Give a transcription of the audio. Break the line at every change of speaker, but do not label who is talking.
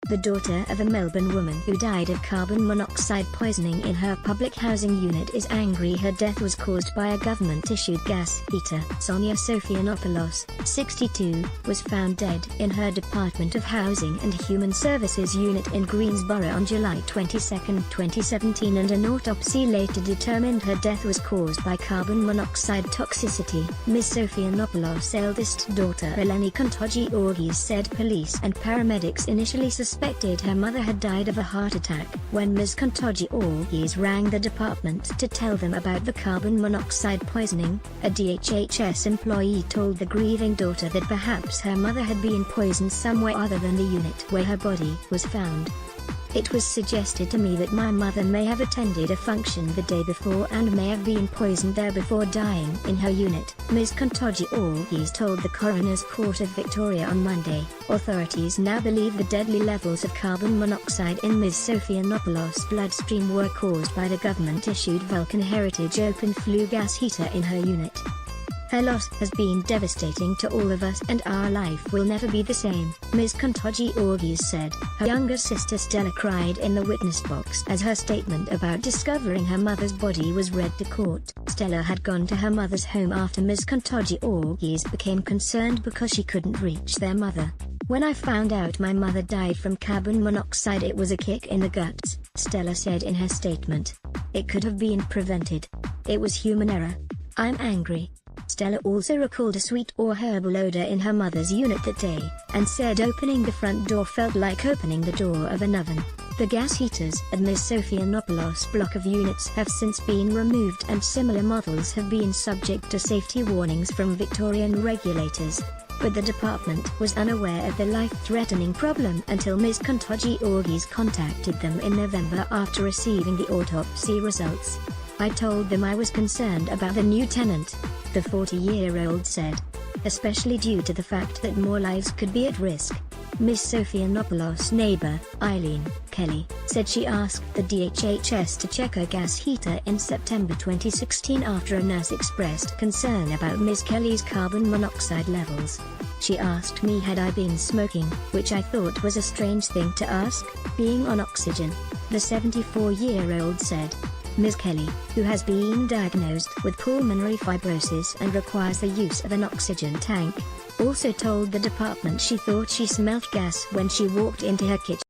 the daughter of a Melbourne woman who died of carbon monoxide poisoning in her public housing unit, is angry her death was caused by a government-issued gas heater. Sonia Sofianopoulos, 62, was found dead in her Department of Housing and Human Services unit in Greensboro on July 22, 2017, and an autopsy later determined her death was caused by carbon monoxide toxicity. Ms. Sofianopoulos' eldest daughter Eleni Kontogi-Orgis said police and paramedics initially suspected her mother had died of a heart attack. When Ms. Kontogi-Orgis rang the department to tell them about the carbon monoxide poisoning, a DHHS employee told the grieving daughter that perhaps her mother had been poisoned somewhere other than the unit where her body was found. "It was suggested to me that my mother may have attended a function the day before and may have been poisoned there before dying in her unit," Ms. Kontogi-Orgis told the Coroner's Court of Victoria on Monday. Authorities now believe the deadly levels of carbon monoxide in Ms. Sofianopoulos' bloodstream were caused by the government-issued Vulcan Heritage open flue gas heater in her unit. "Her loss has been devastating to all of us and our life will never be the same," Ms. Kontogi-Orgis said. Her younger sister Stella cried in the witness box as her statement about discovering her mother's body was read to court. Stella had gone to her mother's home after Ms. Kontogi-Orgis became concerned because she couldn't reach their mother. "When I found out my mother died from carbon monoxide, it was a kick in the guts," Stella said in her statement. "It could have been prevented. It was human error. I'm angry." Stella also recalled a sweet or herbal odor in her mother's unit that day, and said opening the front door felt like opening the door of an oven. The gas heaters at Ms. Sofianopoulos' block of units have since been removed and similar models have been subject to safety warnings from Victorian regulators. But the department was unaware of the life-threatening problem until Ms. Kontogi-Orgis contacted them in November after receiving the autopsy results. "I told them I was concerned about the new tenant," the 40-year-old said, "especially due to the fact that more lives could be at risk." Ms. Sofianopoulos' neighbor, Eileen Kelly, said she asked the DHHS to check her gas heater in September 2016 after a nurse expressed concern about Ms. Kelly's carbon monoxide levels. "She asked me had I been smoking, which I thought was a strange thing to ask, being on oxygen," the 74-year-old said. Ms. Kelly, who has been diagnosed with pulmonary fibrosis and requires the use of an oxygen tank, also told the department she thought she smelled gas when she walked into her kitchen.